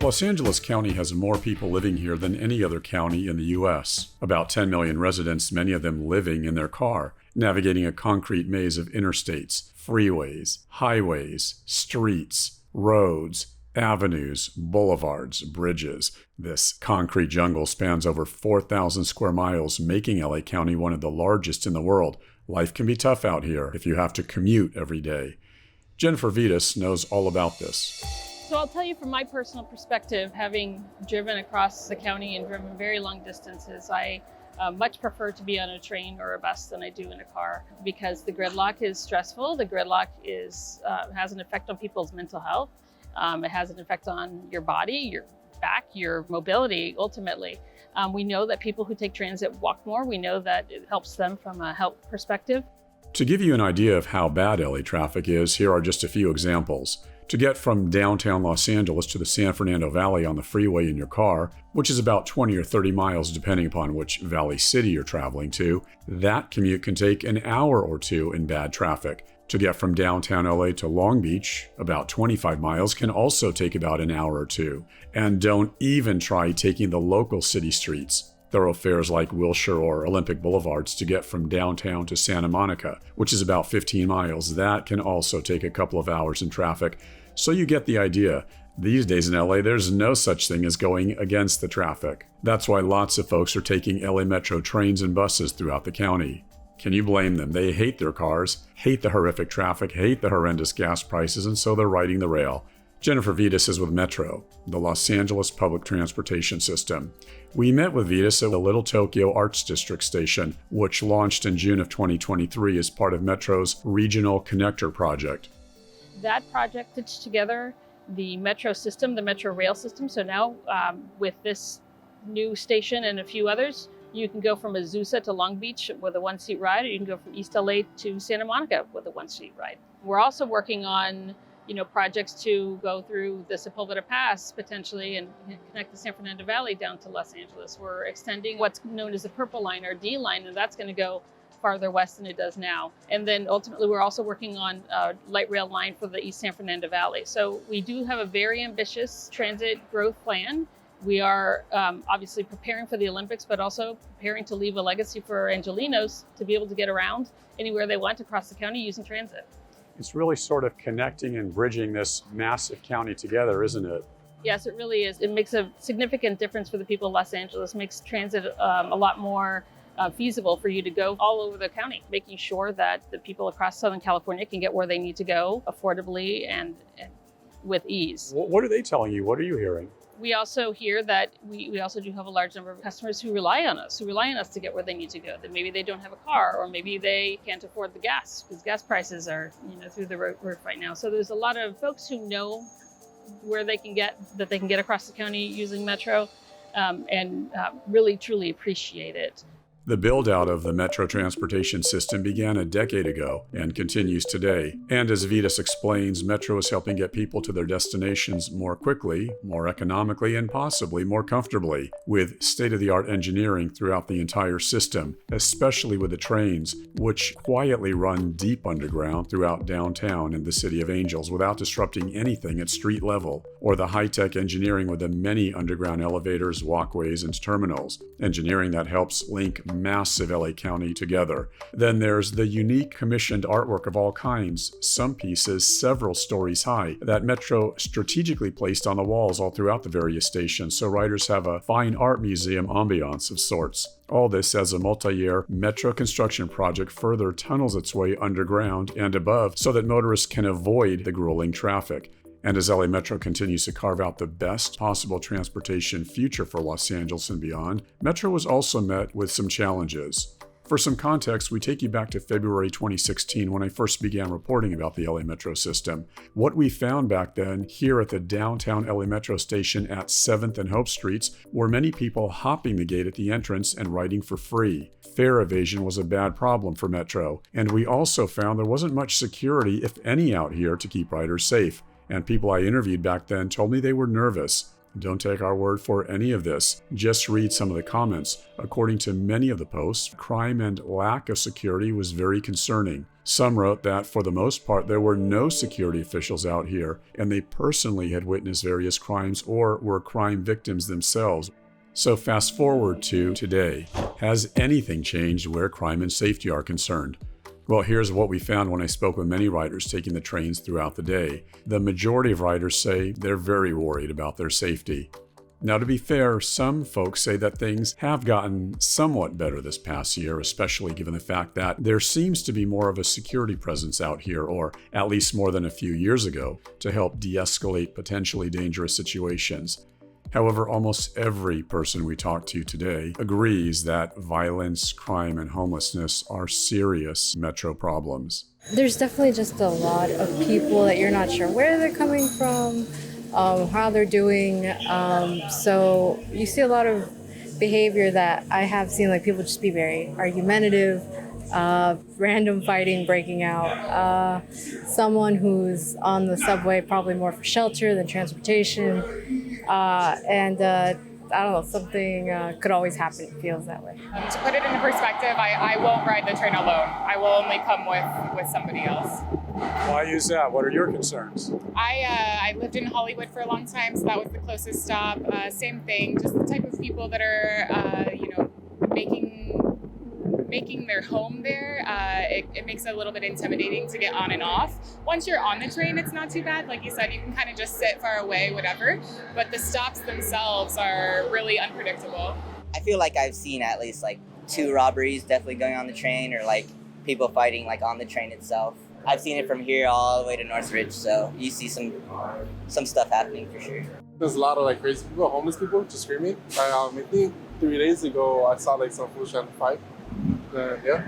Los Angeles County has more people living here than any other county in the U.S. About 10 million residents, many of them living in their car, navigating a concrete maze of interstates, freeways, highways, streets, roads, avenues, boulevards, bridges. This concrete jungle spans over 4,000 square miles, making LA County one of the largest in the world. Life can be tough out here if you have to commute every day. Jennifer Vitas knows all about this. So I'll tell you from my personal perspective, having driven across the county and driven very long distances, I much prefer to be on a train or a bus than I do in a car, because the gridlock is stressful. The gridlock has an effect on people's mental health. It has an effect on your body, your back, your mobility, ultimately. We know that people who take transit walk more. We know that it helps them from a health perspective. To give you an idea of how bad LA traffic is, here are just a few examples. To get from downtown Los Angeles to the San Fernando Valley on the freeway in your car, which is about 20 or 30 miles depending upon which valley city you're traveling to, that commute can take an hour or two in bad traffic. To get from downtown LA to Long Beach, about 25 miles, can also take about an hour or two. And don't even try taking the local city streets, thoroughfares like Wilshire or Olympic Boulevards, to get from downtown to Santa Monica, which is about 15 miles. That can also take a couple of hours in traffic. So you get the idea. These days in LA, there's no such thing as going against the traffic. That's why lots of folks are taking LA Metro trains and buses throughout the county. Can you blame them? They hate their cars, hate the horrific traffic, hate the horrendous gas prices, and so they're riding the rail. Jennifer Vitas is with Metro, the Los Angeles public transportation system. We met with Vitas at the Little Tokyo Arts District station, which launched in June of 2023 as part of Metro's Regional Connector project. That project stitched together the Metro system, the Metro rail system. So now with this new station and a few others, you can go from Azusa to Long Beach with a one-seat ride, or you can go from East LA to Santa Monica with a one-seat ride. We're also working on projects to go through the Sepulveda Pass potentially and connect the San Fernando Valley down to Los Angeles. We're extending what's known as the Purple Line or D Line, and that's going to go farther west than it does now. And then ultimately, we're also working on a light rail line for the East San Fernando Valley. So we do have a very ambitious transit growth plan. We are obviously preparing for the Olympics, but also preparing to leave a legacy for Angelenos to be able to get around anywhere they want across the county using transit. It's really sort of connecting and bridging this massive county together, isn't it? Yes, it really is. It makes a significant difference for the people of Los Angeles, makes transit a lot more feasible for you to go all over the county, making sure that the people across Southern California can get where they need to go affordably and with ease. What are they telling you? What are you hearing? We also hear that we also do have a large number of customers who rely on us to get where they need to go. That maybe they don't have a car, or maybe they can't afford the gas because gas prices are through the roof right now. So there's a lot of folks who know where they can get across the county using Metro, and really truly appreciate it. The build-out of the Metro transportation system began a decade ago and continues today. And as Vitas explains, Metro is helping get people to their destinations more quickly, more economically, and possibly more comfortably, with state-of-the-art engineering throughout the entire system, especially with the trains, which quietly run deep underground throughout downtown and the City of Angels without disrupting anything at street level, or the high-tech engineering with the many underground elevators, walkways, and terminals, engineering that helps link massive LA County together. Then there's the unique commissioned artwork of all kinds, some pieces several stories high, that Metro strategically placed on the walls all throughout the various stations, so riders have a fine art museum ambiance of sorts. All this as a multi-year Metro construction project further tunnels its way underground and above so that motorists can avoid the grueling traffic. And as LA Metro continues to carve out the best possible transportation future for Los Angeles and beyond, Metro was also met with some challenges. For some context, we take you back to February 2016 when I first began reporting about the LA Metro system. What we found back then here at the downtown LA Metro station at 7th and Hope Streets were many people hopping the gate at the entrance and riding for free. Fare evasion was a bad problem for Metro, and we also found there wasn't much security, if any, out here to keep riders safe. And people I interviewed back then told me they were nervous. Don't take our word for any of this. Just read some of the comments. According to many of the posts, crime and lack of security was very concerning. Some wrote that, for the most part, there were no security officials out here, and they personally had witnessed various crimes or were crime victims themselves. So fast forward to today. Has anything changed where crime and safety are concerned? Well, here's what we found when I spoke with many riders taking the trains throughout the day. The majority of riders say they're very worried about their safety. Now, to be fair, some folks say that things have gotten somewhat better this past year, especially given the fact that there seems to be more of a security presence out here, or at least more than a few years ago, to help de-escalate potentially dangerous situations. However, almost every person we talk to today agrees that violence, crime, and homelessness are serious metro problems. There's definitely just a lot of people that you're not sure where they're coming from, how they're doing. So you see a lot of behavior that I have seen, like people just be very argumentative, random fighting breaking out, someone who's on the subway probably more for shelter than transportation. I don't know, something could always happen, it feels that way. To put it into perspective, I won't ride the train alone. I will only come with somebody else. Why is that? What are your concerns? I lived in Hollywood for a long time, so that was the closest stop. Same thing, just the type of people that are, making their home there. It makes it a little bit intimidating to get on and off. Once you're on the train, it's not too bad. Like you said, you can kind of just sit far away, whatever. But the stops themselves are really unpredictable. I feel like I've seen at least like 2 robberies definitely going on the train, or like people fighting like on the train itself. I've seen it from here all the way to Northridge, so you see some stuff happening for sure. There's a lot of like crazy people, homeless people just screaming. I think 3 days ago I saw like some fools trying to fight. Yeah.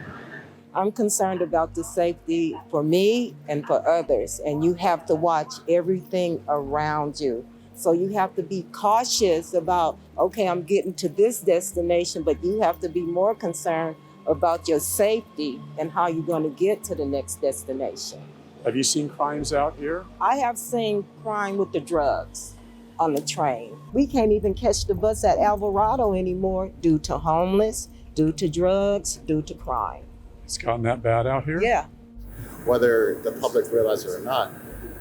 I'm concerned about the safety for me and for others, and you have to watch everything around you. So you have to be cautious about, okay, I'm getting to this destination, but you have to be more concerned about your safety and how you're going to get to the next destination. Have you seen crimes out here? I have seen crime with the drugs on the train. We can't even catch the bus at Alvarado anymore due to homeless, due to drugs, due to crime. It's gotten that bad out here? Yeah. Whether the public realizes it or not,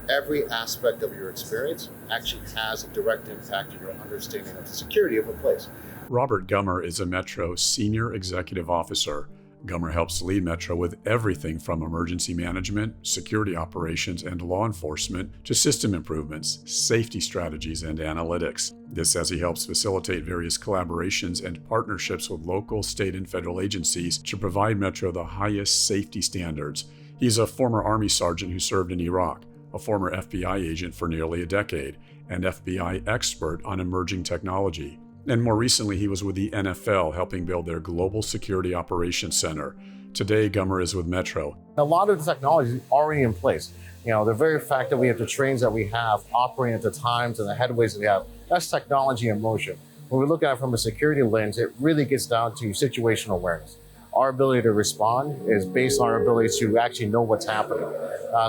every aspect of your experience actually has a direct impact on your understanding of the security of a place. Robert Gummer is a Metro Senior Executive Officer. Gummer helps lead Metro with everything from emergency management, security operations, and law enforcement to system improvements, safety strategies, and analytics. This as he helps facilitate various collaborations and partnerships with local, state, and federal agencies to provide Metro the highest safety standards. He's a former Army sergeant who served in Iraq, a former FBI agent for nearly a decade, and FBI expert on emerging technology. And more recently, he was with the NFL, helping build their Global Security Operations Center. Today, Gummer is with Metro. A lot of the technology is already in place. You know, the very fact that we have the trains that we have operating at the times and the headways that we have, that's technology in motion. When we look at it from a security lens, it really gets down to situational awareness. Our ability to respond is based on our ability to actually know what's happening.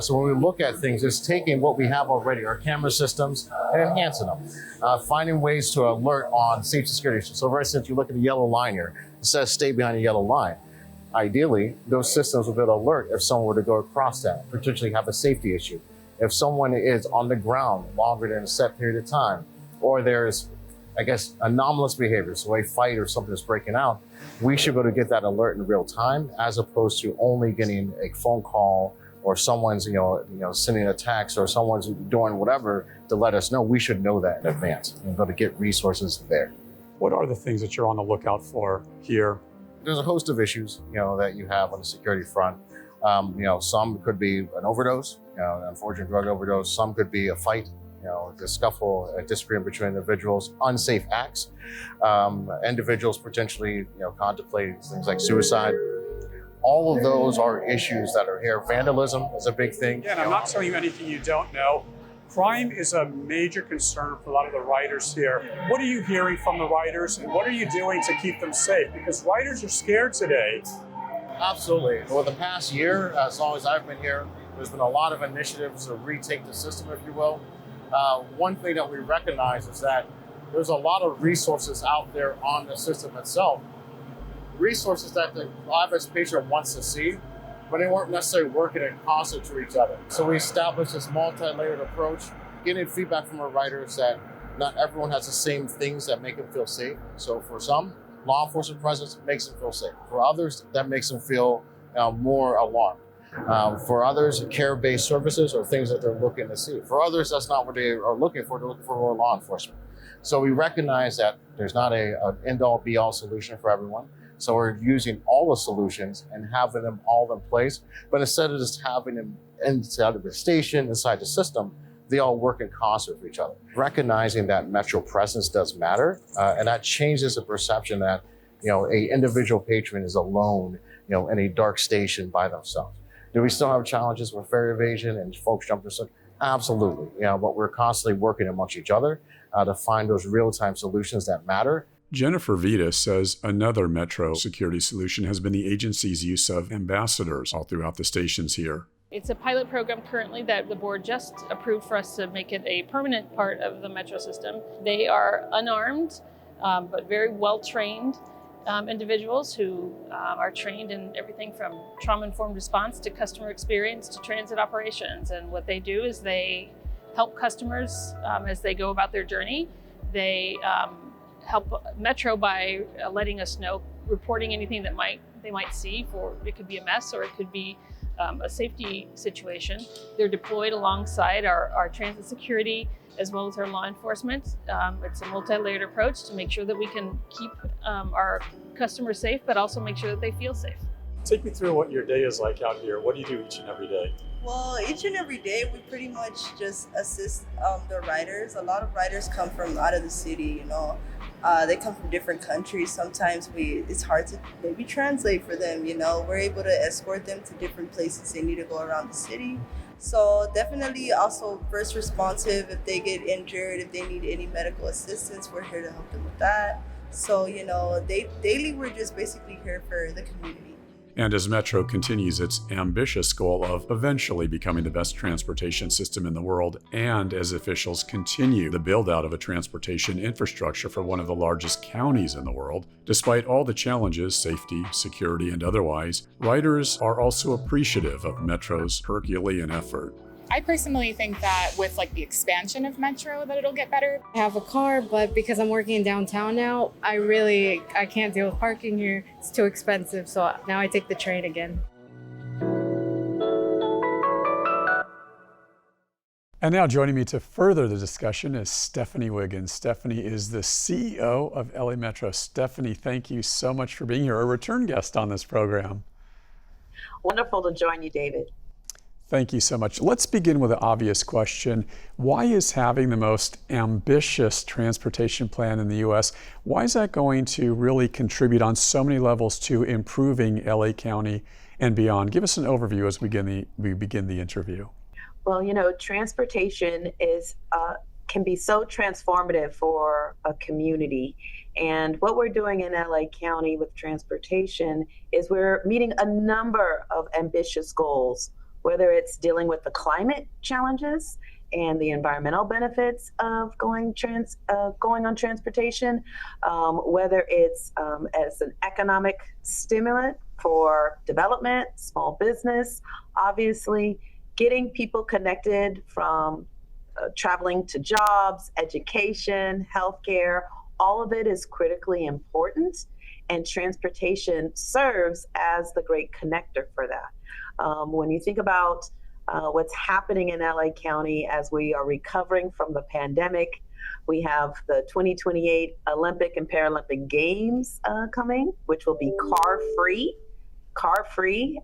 So when we look at things, it's taking what we have already, our camera systems, and enhancing them. Finding ways to alert on safety security issues. So for instance, you look at the yellow line here, it says stay behind the yellow line. Ideally, those systems will be able to alert if someone were to go across that, potentially have a safety issue. If someone is on the ground longer than a set period of time, or there's, I guess, anomalous behavior, so a fight or something is breaking out, we should be able to get that alert in real time, as opposed to only getting a phone call or someone's, sending a text or someone's doing whatever to let us know. We should know that in advance and be able to get resources there. What are the things that you're on the lookout for here? There's a host of issues, that you have on the security front. Some could be an overdose, an unfortunate drug overdose. Some could be a fight, the scuffle, a disagreement between individuals, unsafe acts, individuals potentially, contemplating things like suicide. All of those are issues that are here. Vandalism is a big thing. Again, I'm not telling you anything you don't know. Crime is a major concern for a lot of the riders here. What are you hearing from the riders, and what are you doing to keep them safe? Because riders are scared today. Absolutely. Over the past year, as long as I've been here, there's been a lot of initiatives to retake the system, if you will. One thing that we recognize is that there's a lot of resources out there on the system itself, resources that the average patient wants to see, but they weren't necessarily working in concert to each other. So we established this multi-layered approach, getting feedback from our writers that not everyone has the same things that make them feel safe. So for some, law enforcement presence makes them feel safe. For others, that makes them feel more alarmed. For others, care-based services are things that they're looking to see. For others, that's not what they are looking for. They're looking for more law enforcement. So we recognize that there's not an end-all, be-all solution for everyone. So we're using all the solutions and having them all in place. But instead of just having them inside of the station, inside the system, they all work in concert with each other. Recognizing that metro presence does matter, and that changes the perception that a individual patron is alone, in a dark station by themselves. Do we still have challenges with fare evasion and folks jumping stuff? Absolutely, but we're constantly working amongst each other to find those real-time solutions that matter. Jennifer Vitas says another metro security solution has been the agency's use of ambassadors all throughout the stations here. It's a pilot program currently that the board just approved for us to make it a permanent part of the metro system. They are unarmed, but very well-trained individuals who are trained in everything from trauma-informed response to customer experience to transit operations. And what they do is they help customers as they go about their journey. They help Metro by letting us know, reporting anything that they might see. It could be a mess or it could be a safety situation. They're deployed alongside our transit security as well as our law enforcement. It's a multi-layered approach to make sure that we can keep our customers safe, but also make sure that they feel safe. Take me through what your day is like out here. What do you do each and every day? Well, each and every day we pretty much just assist the riders. A lot of riders come from out of the city, they come from different countries. Sometimes it's hard to maybe translate for them, We're able to escort them to different places they need to go around the city. So definitely also first responsive if they get injured, if they need any medical assistance, we're here to help them with that. So, daily we're just basically here for the community. And as Metro continues its ambitious goal of eventually becoming the best transportation system in the world, and as officials continue the build-out of a transportation infrastructure for one of the largest counties in the world, despite all the challenges, safety, security, and otherwise, riders are also appreciative of Metro's Herculean effort. I personally think that with the expansion of Metro that it'll get better. I have a car, but because I'm working in downtown now, I can't deal with parking here. It's too expensive, so now I take the train again. And now joining me to further the discussion is Stephanie Wiggins. Stephanie is the CEO of LA Metro. Stephanie, thank you so much for being here, a return guest on this program. Wonderful to join you, David. Thank you so much. Let's begin with the obvious question. Why is having the most ambitious transportation plan in the U.S., why is that going to really contribute on so many levels to improving LA County and beyond? Give us an overview as we begin the interview. Well, transportation can be so transformative for a community. And what we're doing in LA County with transportation is we're meeting a number of ambitious goals, whether it's dealing with the climate challenges and the environmental benefits of going on transportation, whether it's as an economic stimulant for development, small business, obviously getting people connected from traveling to jobs, education, healthcare, all of it is critically important, and transportation serves as the great connector for that. When you think about what's happening in LA County as we are recovering from the pandemic, we have the 2028 Olympic and Paralympic Games coming, which will be car-free.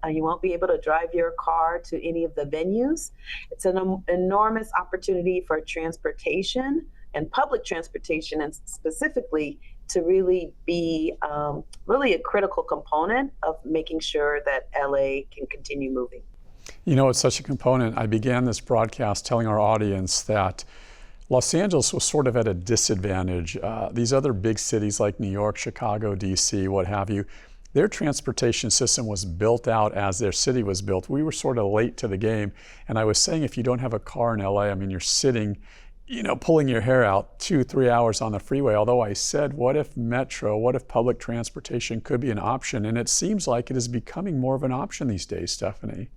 You won't be able to drive your car to any of the venues. It's an enormous opportunity for transportation and public transportation, and specifically to really be really a critical component of making sure that LA can continue moving. It's such a component. I began this broadcast telling our audience that Los Angeles was sort of at a disadvantage. These other big cities like New York, Chicago, DC, what have you, their transportation system was built out as their city was built. We were sort of late to the game. And I was saying, if you don't have a car in LA, you're sitting pulling your hair out 2-3 hours on the freeway. Although I said, what if public transportation could be an option? And it seems like it is becoming more of an option these days, Stephanie.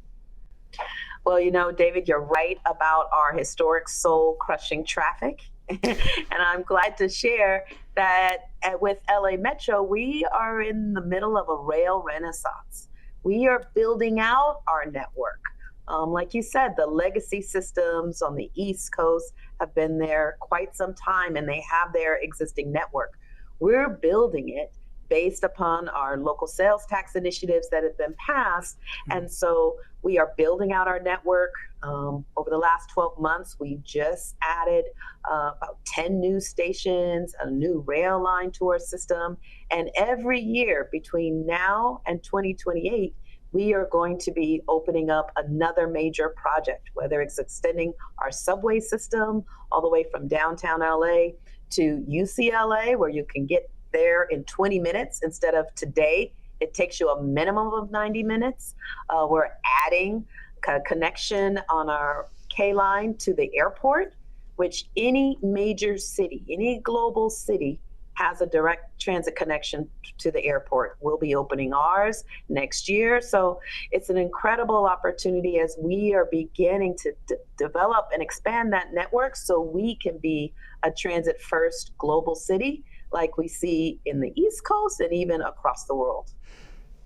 Well, David, you're right about our historic soul-crushing traffic. And I'm glad to share that with LA Metro, we are in the middle of a rail renaissance. We are building out our network. Like you said, the legacy systems on the East Coast have been there quite some time, and they have their existing network. We're building it based upon our local sales tax initiatives that have been passed. And so we are building out our network. Over the last 12 months, we just added about 10 new stations, a new rail line to our system. And every year between now and 2028, we are going to be opening up another major project, whether it's extending our subway system all the way from downtown LA to UCLA, where you can get there in 20 minutes instead of today. It takes you a minimum of 90 minutes. We're adding a connection on our K line to the airport, which any major city, any global city has a direct transit connection to the airport. We'll be opening ours next year. So it's an incredible opportunity as we are beginning to develop and expand that network so we can be a transit first global city like we see in the East Coast and even across the world.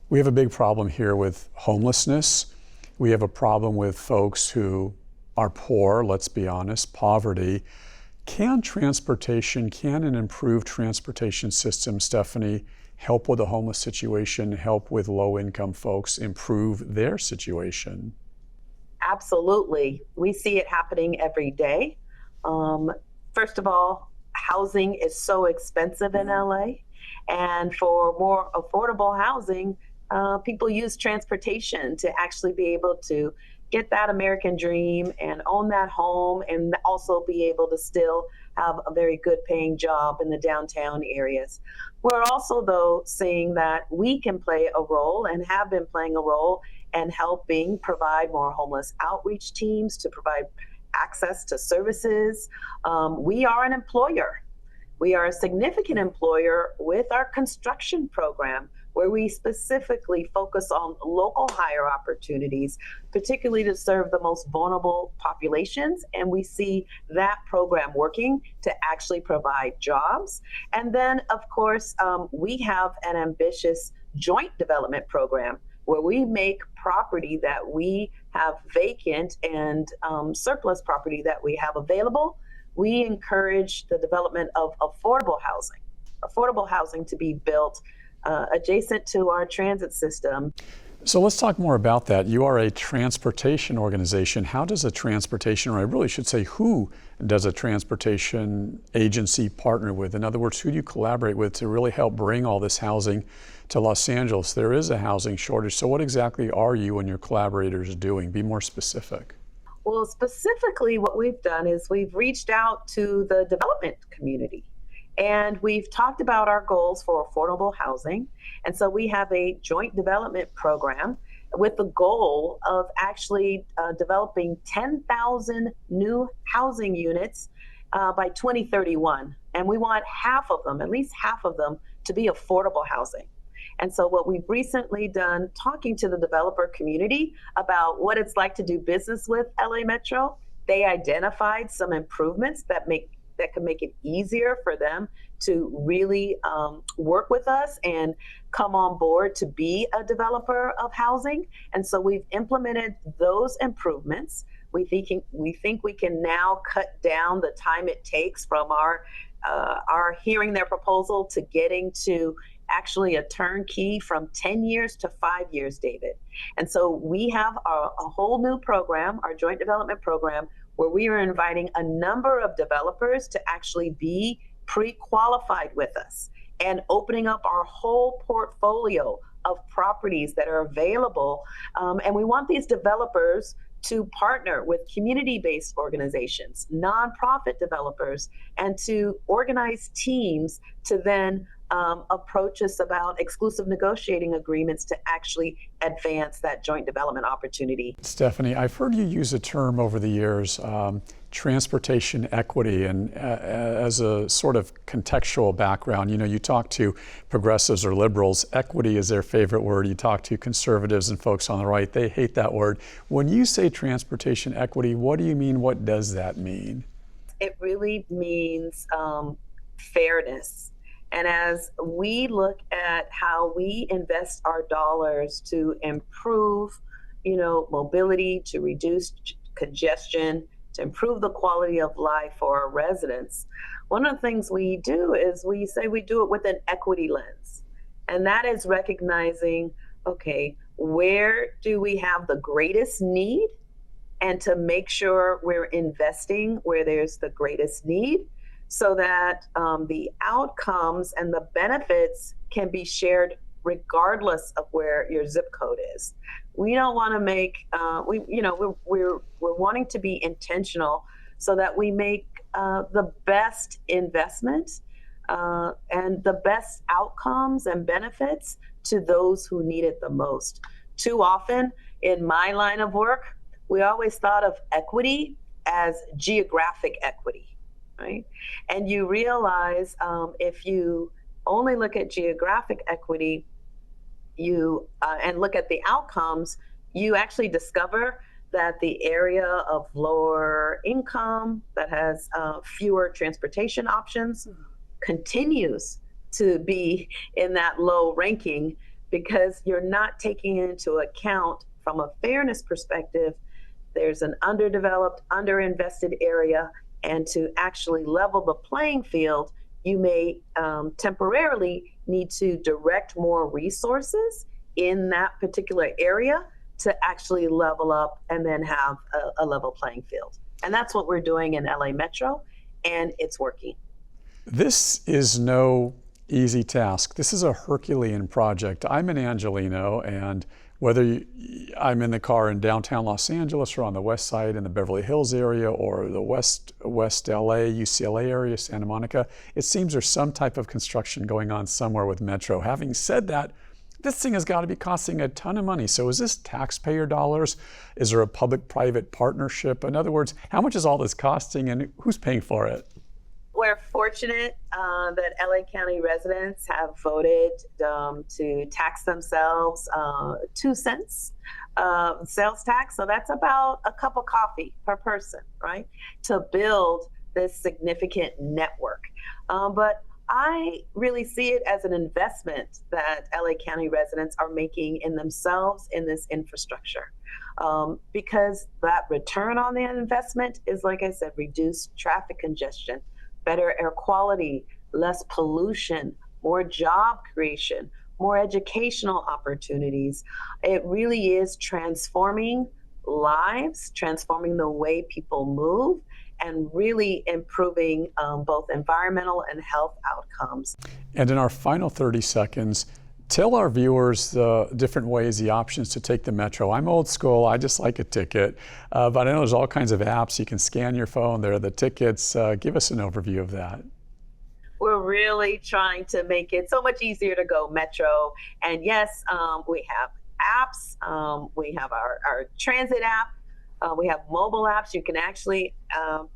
We have a big problem here with homelessness. We have a problem with folks who are poor, let's be honest, poverty. Can an improved transportation system, Stephanie, help with the homeless situation, help with low-income folks improve their situation? Absolutely. We see it happening every day. First of all, housing is so expensive in LA. And for more affordable housing, people use transportation to actually be able to get that American dream and own that home, and also be able to still have a very good paying job in the downtown areas. We're also, though, seeing that we can play a role and have been playing a role in helping provide more homeless outreach teams to provide access to services. We are an employer. We are a significant employer with our construction program, where we specifically focus on local hire opportunities, particularly to serve the most vulnerable populations. And we see that program working to actually provide jobs. And then, of course, we have an ambitious joint development program where we make property that we have vacant and surplus property that we have available. We encourage the development of affordable housing to be built adjacent to our transit system. So let's talk more about that. You are a transportation organization. How does a transportation, or I really should say, who does a transportation agency partner with? In other words, who do you collaborate with to really help bring all this housing to Los Angeles? There is a housing shortage. So what exactly are you and your collaborators doing? Be more specific. Well, specifically what we've done is we've reached out to the development community. And we've talked about our goals for affordable housing. And so we have a joint development program with the goal of actually developing 10,000 new housing units by 2031. And we want half of them, at least half of them, to be affordable housing. And so what we've recently done, talking to the developer community about what it's like to do business with LA Metro, they identified some improvements that can make it easier for them to really work with us and come on board to be a developer of housing. And so we've implemented those improvements. We think we can now cut down the time it takes from our hearing their proposal to getting to actually a turnkey from 10 years to 5 years, David. And so we have a whole new program, our joint development program, where we are inviting a number of developers to actually be pre-qualified with us and opening up our whole portfolio of properties that are available. And we want these developers to partner with community-based organizations, nonprofit developers, and to organize teams to then approach us about exclusive negotiating agreements to actually advance that joint development opportunity. Stephanie, I've heard you use a term over the years, transportation equity, and as a sort of contextual background, you talk to progressives or liberals, equity is their favorite word. You talk to conservatives and folks on the right, they hate that word. When you say transportation equity, what do you mean? What does that mean? It really means fairness. And as we look at how we invest our dollars to improve, mobility, to reduce congestion, to improve the quality of life for our residents, one of the things we do is we say we do it with an equity lens. And that is recognizing, okay, where do we have the greatest need? And to make sure we're investing where there's the greatest need, so that the outcomes and the benefits can be shared regardless of where your zip code is. We don't want to make, we're wanting to be intentional so that we make the best investment and the best outcomes and benefits to those who need it the most. Too often in my line of work, we always thought of equity as geographic equity. Right? And you realize if you only look at geographic equity, and look at the outcomes, you actually discover that the area of lower income that has fewer transportation options continues to be in that low ranking, because you're not taking into account from a fairness perspective, there's an underdeveloped, underinvested area. And to actually level the playing field, you may temporarily need to direct more resources in that particular area to actually level up and then have a level playing field. And that's what we're doing in LA Metro, and it's working. This is no easy task. This is a Herculean project. I'm an Angelino, and whether I'm in the car in downtown Los Angeles or on the west side in the Beverly Hills area or the west LA, UCLA area, Santa Monica, it seems there's some type of construction going on somewhere with Metro. Having said that, this thing has got to be costing a ton of money. So is this taxpayer dollars? Is there a public-private partnership? In other words, how much is all this costing and who's paying for it? We're fortunate that LA County residents have voted to tax themselves 2 cents sales tax. So that's about a cup of coffee per person, right? To build this significant network. But I really see it as an investment that LA County residents are making in themselves in this infrastructure. Because that return on that investment is, like I said, reduced traffic congestion, better air quality, less pollution, more job creation, more educational opportunities. It really is transforming lives, transforming the way people move, and really improving both environmental and health outcomes. And in our final 30 seconds, tell our viewers the different ways, the options to take the Metro. I'm old school, I just like a ticket, but I know there's all kinds of apps. You can scan your phone, there are the tickets. Give us an overview of that. We're really trying to make it so much easier to go Metro. And yes, we have apps. We have our transit app. We have mobile apps. You can actually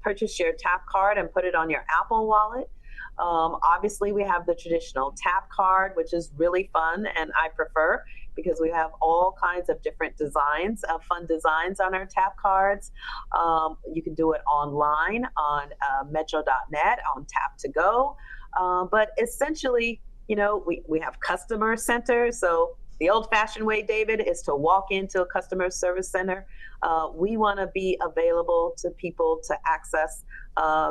purchase your tap card and put it on your Apple Wallet. Obviously, we have the traditional tap card, which is really fun, and I prefer because we have all kinds of different designs, fun designs on our tap cards. You can do it online on metro.net, on Tap to Go. But essentially, we have customer centers. So the old-fashioned way, David, is to walk into a customer service center. We want to be available to people to access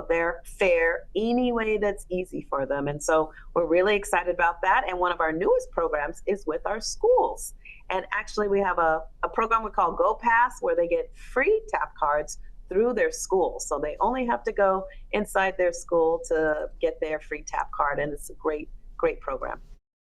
their fare any way that's easy for them. And so we're really excited about that. And one of our newest programs is with our schools. And actually, we have a program we call Go Pass, where they get free tap cards through their school. So they only have to go inside their school to get their free tap card. And it's a great program.